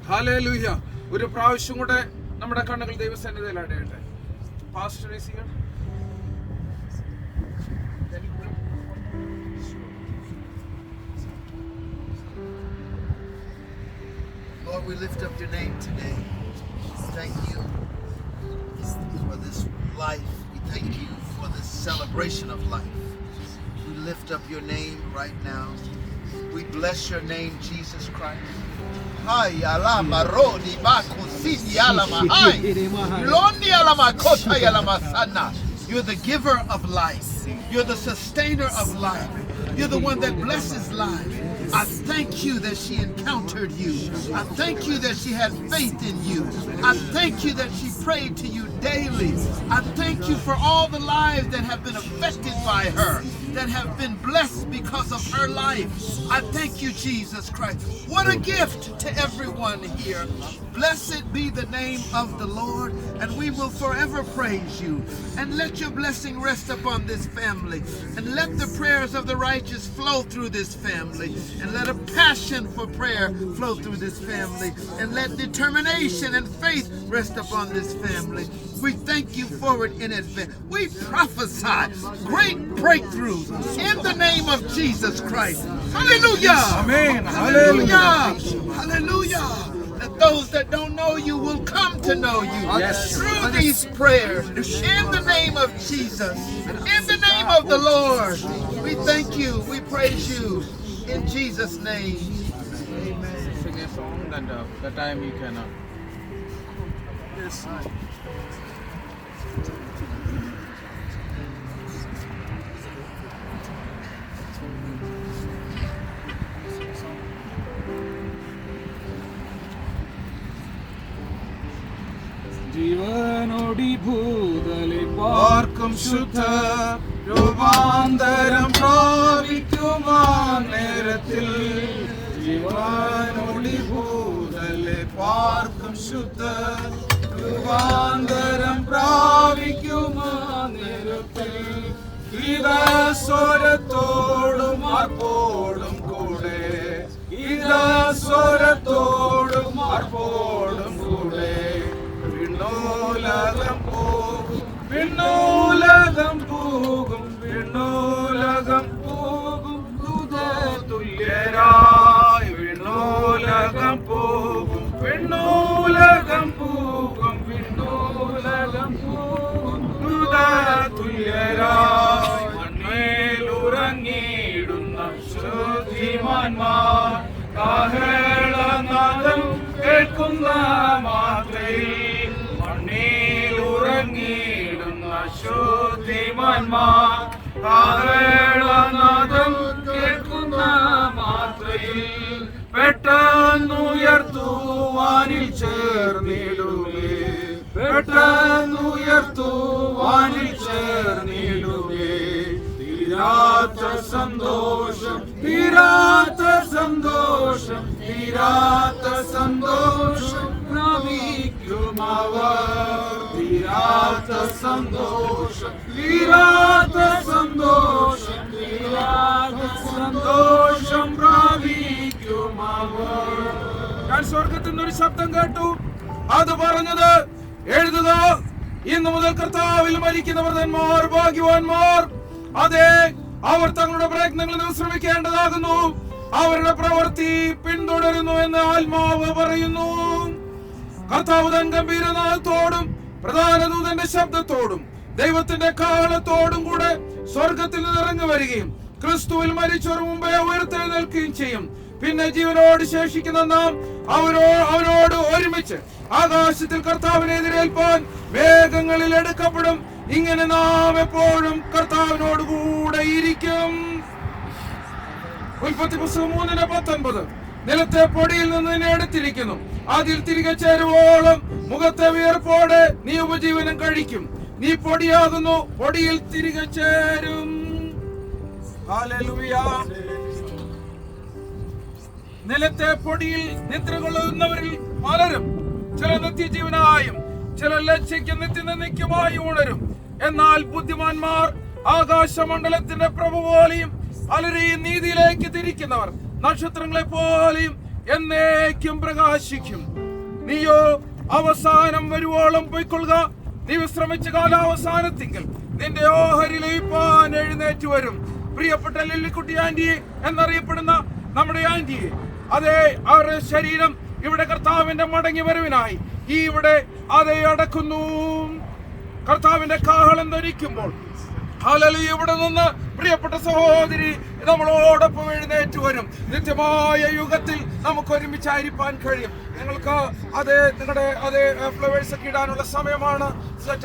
Hallelujah. ഒരു പ്രാവശ്യം കൂടെ നമ്മുടെ കണ്ണുകൾ ദൈവസന്നിധിയിൽ അടയട്ടെ. Pastor is here. Lord, we lift up your name today. Thank you for this life. We thank you for this celebration of life. We lift up your name right now. We bless your name, Jesus Christ. Hi, alama rodi bako sidi alama hi. Londi alama kota alama sana. You're the giver of life. You're the sustainer of life. You're the one that blesses life. I thank you that she encountered you. I thank you that she had faith in you. I thank you that she prayed to you daily. I thank you for all the lives that have been affected by her, that have been blessed because of her life. I thank you, Jesus Christ. What a gift to everyone here. Blessed be the name of the Lord, and we will forever praise you. And let your blessing rest upon this family, and let the prayers of the righteous flow through this family, and let a passion for prayer flow through this family, and let determination and faith rest upon this family. We thank you for it in advance. We prophesy great breakthroughs in the name of Jesus Christ. Hallelujah! Amen. Hallelujah! Hallelujah! That those that don't know you will come to know you through these prayers. In the name of Jesus. In the name of the Lord. We thank you. We praise you. In Jesus' name. Amen. Sing a song and the time you can. Yes. ജീവനോടി ഭൂതലെ പാർക്കും ശുദ്ധ രൂപാന്തരം പ്രാപിക്കുമാ നേരത്തിൽ. ജീവനോടി ഭൂതലെ പാർക്കും ശുദ്ധ രൂപാന്തരം പ്രാപിക്കുമാ നേരത്തിൽ. സ്വരത്തോടും ആർപ്പോടും കൂടെ, സ്വരത്തോടും ആർപ്പോടും കൂടെ. വിണ്ണോലകം പോകും, വിണ്ണോലകം പോകും, വിണ്ണോലകം പോകും തുല്യരായി. വിണ്ണോലകം പോകും, വിണ്ണോലകം പോകും, വിണ്ണോലകം പോകും തുല്യരായി. മണ്ണിലുറങ്ങിയിടുന്ന ശ്രുതിമാന്മാർ കാഹളനാദം കേൾക്കുന്ന മാത്രയിൽ. മണ്ണിലുറങ്ങിയിടുന്ന ശ്രുതിമാന്മാർ കാഹളനാദം കേൾക്കുന്ന മാത്രയിൽ പെട്ടെന്നുയർത്തുവാനിൽ ചേർന്നിടുമേ, പെട്ടെന്നുയർത്തുവാനിൽ ചേർന്നിടുമേ. തീരാത്ത സന്തോഷം, തീരാത്ത സന്തോഷം, തീരാത്ത സന്തോഷം പ്രാപിക്കുമവർ. തീരാത്ത സന്തോഷം, തീരാത്ത സന്തോഷം, തീരാത്ത സന്തോഷം പ്രാപിക്കുമവർ. ഞാൻ സ്വർഗത്തിൽ നിന്നൊരു ശബ്ദം കേട്ടു. അത് പറഞ്ഞത്, എഴുതുക, ഇന്നു മുതൽ കർത്താവിൽ മരിക്കുന്നവർ ധന്യന്മാർ, ഭാഗ്യവാന്മാർ. അതെ, അവർ തങ്ങളുടെ പ്രയത്നങ്ങളിൽ വിശ്രമിക്കേണ്ടതാകുന്നു. അവരുടെ പ്രവൃത്തി പിന്തുടരുന്നു എന്ന് ആത്മാവ് പറയുന്നു. കർത്താവ് തൻ ഗംഭീരനാദത്തോടും പ്രധാന ദൂതന്റെ ശബ്ദത്തോടും ദൈവത്തിന്റെ കാഹളത്തോടും കൂടെ സ്വർഗത്തിൽ നിന്ന് ഇറങ്ങി വരികയും ക്രിസ്തുവിൽ മരിച്ചവർ മുമ്പേ ഉയർത്തെഴുന്നേൽക്കുകയും ചെയ്യും. പിന്നെ ജീവനോട് ശേഷിക്കുന്ന നാം അവനോട് ഒരുമിച്ച് ആകാശത്തിൽ കർത്താവിനെ എതിരേൽപ്പാൻ മേഘങ്ങളിൽ എടുക്കപ്പെടും. ഇങ്ങനെ നാം എപ്പോഴും കർത്താവിനോട് കൂടെ ഇരിക്കും. ഉൽപ്പത്തി പുസ്തകം 3:19. നിലത്തെ പൊടിയിൽ നിന്ന് നിന്നെ എടുത്തിരിക്കുന്നു, അതിൽ തിരികെ ചേരുവോളം മുഖത്തെ വിയർപ്പോടെ നീ ഉപജീവനം കഴിക്കും. നീ പൊടിയാകുന്നു, പൊടിയിൽ തിരികെ ചേരും. ഹല്ലേലൂയ. നിലത്തെ പൊടിയിൽ നിദ്ര കൊള്ളുന്നവരിൽ പലരും ചില നിത്യജീവനായും ചില ലജ്ജയ്ക്ക് നിത്യനിന്ദയ്ക്കുമായി ഉണരും. എന്നാൽ ബുദ്ധിമാന്മാർ ആകാശമണ്ഡലത്തിന്റെ പ്രഭു പോലെയും പലരെയും നീതിയിലേക്ക് തിരിക്കുന്നവർ നക്ഷത്രങ്ങളെ പോലെയും എന്നേക്കും പ്രകാശിക്കും. നീയോ അവസാനം വരുവോളം പൊയ്ക്കൊള്ളുക. നീ വിശ്രമിച്ച കാലാവസാനത്തിങ്കൽ നിന്റെ ഓഹരി ലയിപ്പാൻ എഴുന്നേറ്റ് വരും. പ്രിയപ്പെട്ട ലില്ലിക്കുട്ടി ആന്റി എന്നറിയപ്പെടുന്ന നമ്മുടെ ആന്റിയെ, അതേ അവരുടെ ശരീരം ഇവിടെ കർത്താവിന്റെ മടങ്ങി വരവിനായി ഇവിടെ അതേ അടക്കുന്നു. കർത്താവിന്റെ കാഹളം ധരിക്കുമ്പോൾ ഹല്ലേലൂയ, ഇവിടെ നിന്ന് പ്രിയപ്പെട്ട സഹോദരി നമ്മളോടൊപ്പം എഴുന്നേറ്റ് വരും. നിത്യമായ യുഗത്തിൽ നമുക്ക് ഒരുമിച്ചായിരിക്കാൻ കഴിയും. നിങ്ങൾക്ക് അതേ നിങ്ങളുടെ അതേ ഫ്ലവേഴ്സ് ഒക്കെ ഇടാനുള്ള സമയമാണ്.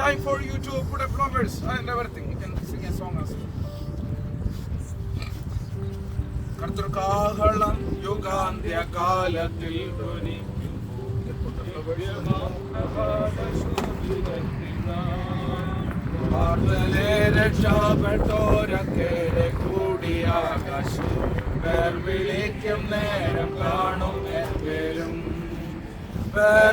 Time for you to put flowers and everything. You can sing a song as കർത്തൃകാഹളം യുഗാന്ത്യ കാലത്തിൽ രക്ഷപ്പെട്ടോരൊക്കെ കൂടിയാകാശം വിളിക്കും നേരം കാണും പേരും.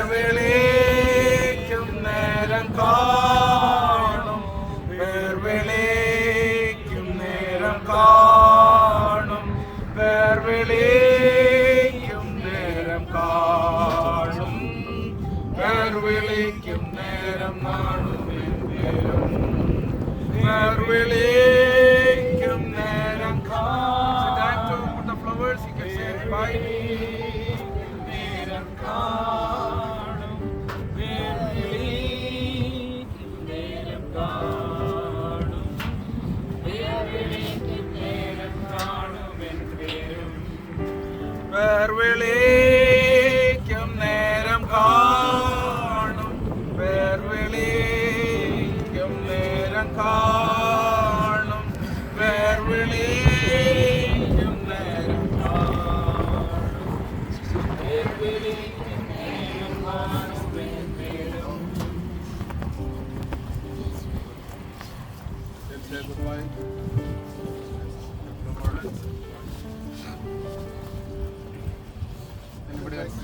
വിളിക്കും നേരം കാണും, വിളിക്കും നേരം കാണും, വിളിക്കും നേരം കാണും, വിളിക്കും നേരം കാണും, വിളിക്കും നേരം കാണും. Time to put the flowers. You can say bye. നേരം കാണും, വിളിക്കും നേരം കാണും, വിളിക്കും നേരം കാണും, വിളിക്കും നേരം കാണും, വിളിക്കും നേരം കാണും, വിളിക്കും നേരം Anybody else?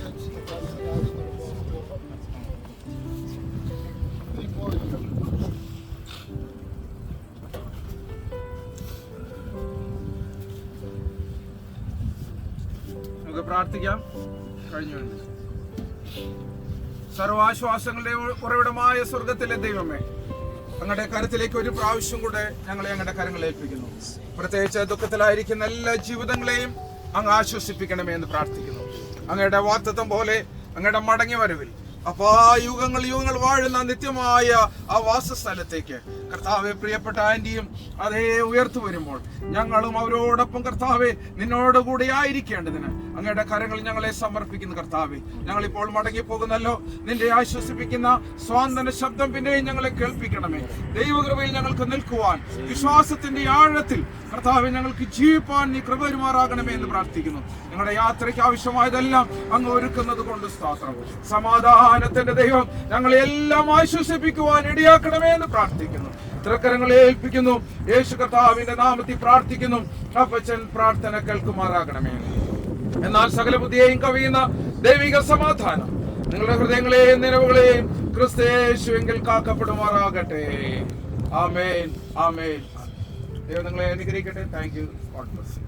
നമുക്ക് പ്രാർത്ഥിക്കാം. കഴിഞ്ഞു. സർവാശ്വാസങ്ങളുടെ ഉറവിടമായ സ്വർഗത്തിലെ ദൈവമേ, അങ്ങയുടെ കരത്തിലേക്ക് ഒരു പ്രാവശ്യം കൂടെ ഞങ്ങളെ അങ്ങയുടെ കരങ്ങളിൽ ഏൽപ്പിക്കുന്നു. പ്രത്യേകിച്ച് ദുഃഖത്തിലായിരിക്കുന്ന എല്ലാ ജീവിതങ്ങളെയും അങ്ങ് ആശ്വസിപ്പിക്കണമേ എന്ന് പ്രാർത്ഥിക്കുന്നു. അങ്ങയുടെ വാഗ്ദത്തം പോലെ അങ്ങയുടെ മടങ്ങി വരവിൽ അപ്പൊ യുഗങ്ങൾ യുഗങ്ങൾ വാഴുന്ന നിത്യമായ ആ വാസസ്ഥലത്തേക്ക് കർത്താവെ പ്രിയപ്പെട്ട ആന്റിയും അതേ ഉയർത്തു വരുമ്പോൾ ഞങ്ങളും അവരോടൊപ്പം കർത്താവെ നിന്നോടുകൂടി ആയിരിക്കേണ്ടതിന് അങ്ങയുടെ കരങ്ങൾ ഞങ്ങളെ സമർപ്പിക്കുന്നു. കർത്താവെ, ഞങ്ങളിപ്പോൾ മടങ്ങി പോകുന്നല്ലോ. നിന്റെ ആശ്വസിപ്പിക്കുന്ന സ്വാന്തന ശബ്ദം പിന്നെയും ഞങ്ങളെ കേൾപ്പിക്കണമേ. ദൈവകൃപയിൽ ഞങ്ങൾക്ക് നിൽക്കുവാൻ വിശ്വാസത്തിന്റെ ആഴത്തിൽ കർത്താവെ ഞങ്ങൾക്ക് ജീവിപ്പാൻ നീ കൃപ പെരുമാറാകണമേ എന്ന് പ്രാർത്ഥിക്കുന്നു. ഞങ്ങളുടെ യാത്രയ്ക്ക് ആവശ്യമായതെല്ലാം അങ്ങ് ഒരുക്കുന്നത് കൊണ്ട് സ്തോത്രം. സമാധാനത്തിന്റെ ദൈവം ഞങ്ങളെ എല്ലാം ആശ്വസിപ്പിക്കുവാൻ ഇടയാക്കണമേ എന്ന് പ്രാർത്ഥിക്കുന്നു. തൃക്കരങ്ങളെ ഏൽപ്പിക്കുന്നു. യേശു കർത്താവിന്റെ നാമത്തിൽ പ്രാർത്ഥിക്കുന്നു. അപ്പച്ചൻ പ്രാർത്ഥന കേൾക്കുമാറാകണമേ. എന്നാൽ സകല ബുദ്ധിയെയും കവിയുന്ന ദൈവിക സമാധാനം നിങ്ങളുടെ ഹൃദയങ്ങളെയും നിലവുകളെയും ക്രിസ്തുയേശുവിൽ കാക്കപ്പെടുമാറാകട്ടെ. ആമേൻ, ആമേൻ. ദൈവം നിങ്ങളെ അനുഗ്രഹിക്കട്ടെ. Thank you. God bless you.